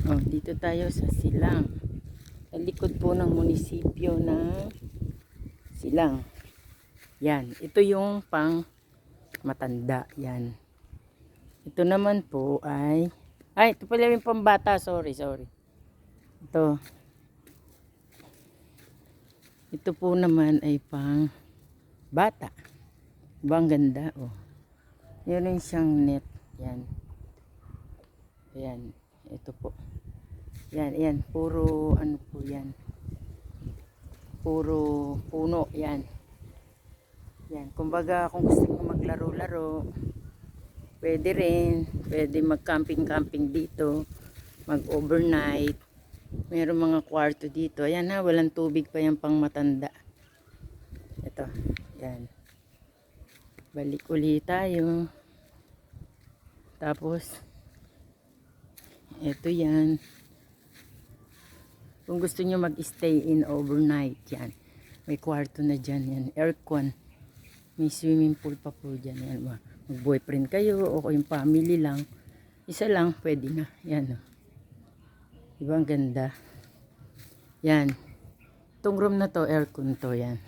Oh, dito tayo sa Silang. Sa likod po ng munisipyo ng Silang. Yan. Ito yung pang matanda. Yan. Ito naman po ay, ito pala yung pambata. Sorry. Ito. Ito po naman ay pang bata. Diba ang ganda? Oh. Yun yung siyang net. Yan. Ayan. Ito po. Yan. Puro ano po yan. Puro puno. Yan. Yan. Kumbaga kung gusto nyo maglaro-laro, pwede rin. Pwede mag-camping dito. Mag-overnight. Meron mga kwarto dito. Ayan ha. Walang tubig pa yan pang matanda. Ito. Yan. Balik ulit tayo. Tapos ito yan. Kung gusto nyo mag-stay in overnight, yan. May kwarto na dyan, yan. Aircon. May swimming pool pa po dyan. Yan. Mag-boyfriend kayo o yung family lang. Isa lang, pwede na. Yan. Diba ang ganda? Yan. Itong room na to, aircon to, yan.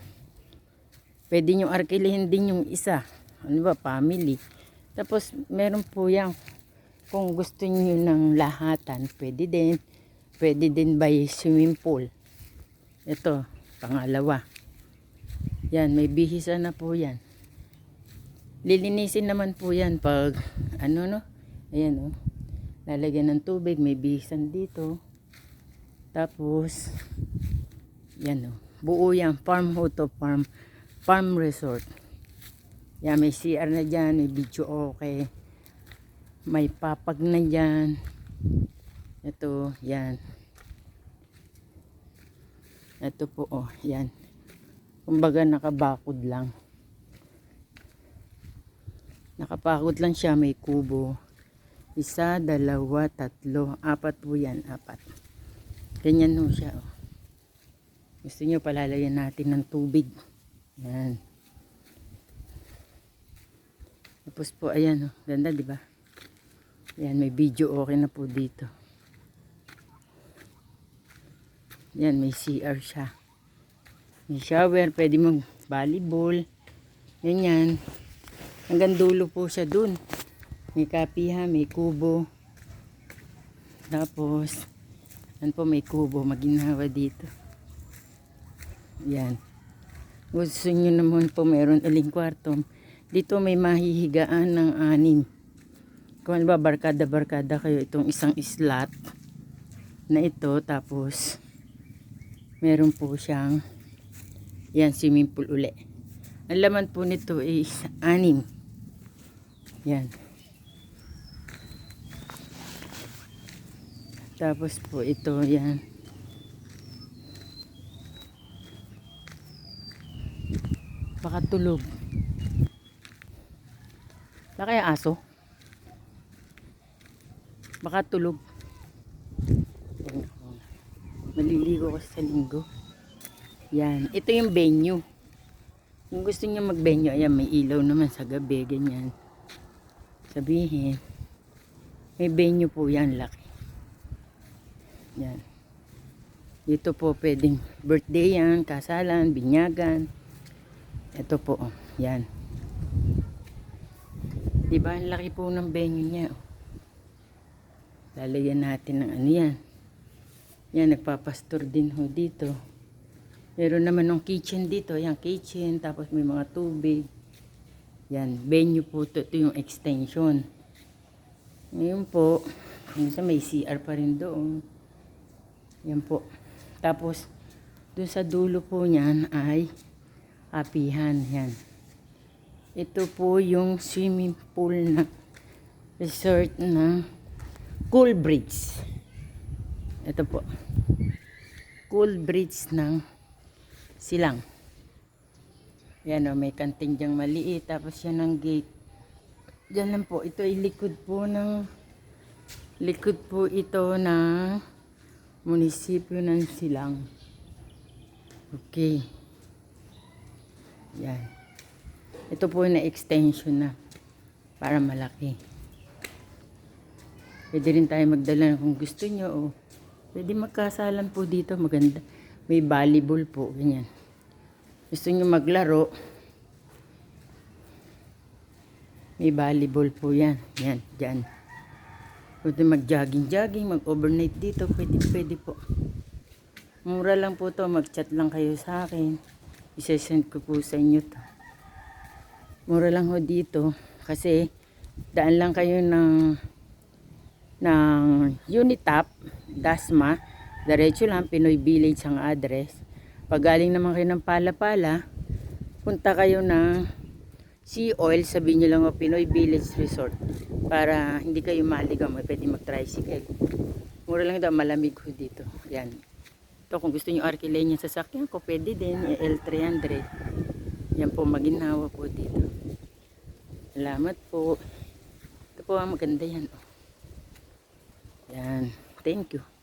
Pwede nyo arkilihin din yung isa. Ano ba, family. Tapos, meron po yan. Kung gusto nyo ng lahatan, pwede din. Pwede din by swimming pool. Ito, pangalawa. Yan, may bihisa na po yan. Lilinisin naman po yan pag, ano no? Ayan lalagyan ng tubig, may bihisan dito. Tapos, yan buo yan, farmhouse to farm resort. Yan, may CR na dyan, may video okay. May papag na dyan. Ito, yan. Ito po, yan. Kumbaga nakabakod lang. Nakapakod lang siya, may kubo. Isa, dalawa, tatlo, apat po yan, apat. Ganyan no siya, Gusto nyo palalayan natin ng tubig. Yan. Tapos po, ayan ganda diba? Yan, may video okay na po dito. Yan, may CR siya. May shower, pwede mag volleyball. Yan. Hanggang dulo po siya dun. May kapiha, may kubo. Tapos, yan po may kubo, maginawa dito. Yan. Gusto nyo naman po meron aling kwarto. Dito may mahihigaan ng 6. Kung ano ba, barkada kayo, itong isang slot na ito. Tapos, meron po siyang yan, swimming pool uli. Ang laman po nito is 6. Yan. Tapos po ito, yan. Baka tulog. Baka kaya aso? Baka tulog. Maliligo kasi sa linggo. Yan. Ito yung venue. Kung gusto niyo mag-venue, ayan, may ilaw naman sa gabi, ganyan. Sabihin, may venue po yan, laki. Yan. Dito po pwedeng birthday yan, kasalan, binyagan. Ito po, yan. Diba, ang laki po ng venue niya. Lalagyan natin ng ano yan. Yan, nagpapastor din ho dito. Meron naman ng kitchen dito. Yan, kitchen. Tapos may mga tubig. Yan, venue po ito. Ito yung extension. Ngayon po, may CR pa rin doon. Yan po. Tapos, doon sa dulo po niyan ay apihan. Yan. Ito po yung swimming pool na resort na Cool Bridge. Ito po. Cool Bridge ng Silang. Yan may kanting dyang maliit. Tapos yan ang gate. Diyan lang po. Ito ay likod po ito ng munisipyo ng Silang. Okay. Yan. Ito po na extension na para malaki. Pwede rin tayo magdala kung gusto nyo. O pwede magkasalan po dito. Maganda. May volleyball po. Ganyan. Gusto nyo maglaro. May volleyball po yan. Yan. Dyan. Pwede mag-jogging-jogging. Mag-overnight dito. Pwede po. Mura lang po to. Mag-chat lang kayo sa akin. Isesend ko po sa inyo to. Mura lang ho dito. Kasi daan lang kayo ng Unitap, Dasma. Diretso lang. Pinoy Village ang address. Pag galing naman kayo ng Pala-Pala, punta kayo ng Sea Oil. Sabihin nyo lang o Pinoy Village Resort. Para hindi kayo maligaw. May pwede mag-tricycle. Mura lang daw. Malamig ho dito. Yan. Ito, kung gusto nyo Arkelenian sasakyan ko, pwede din. L300. Yan po, maginawa po dito. Salamat po. Ito po, maganda yan. Yan. Thank you.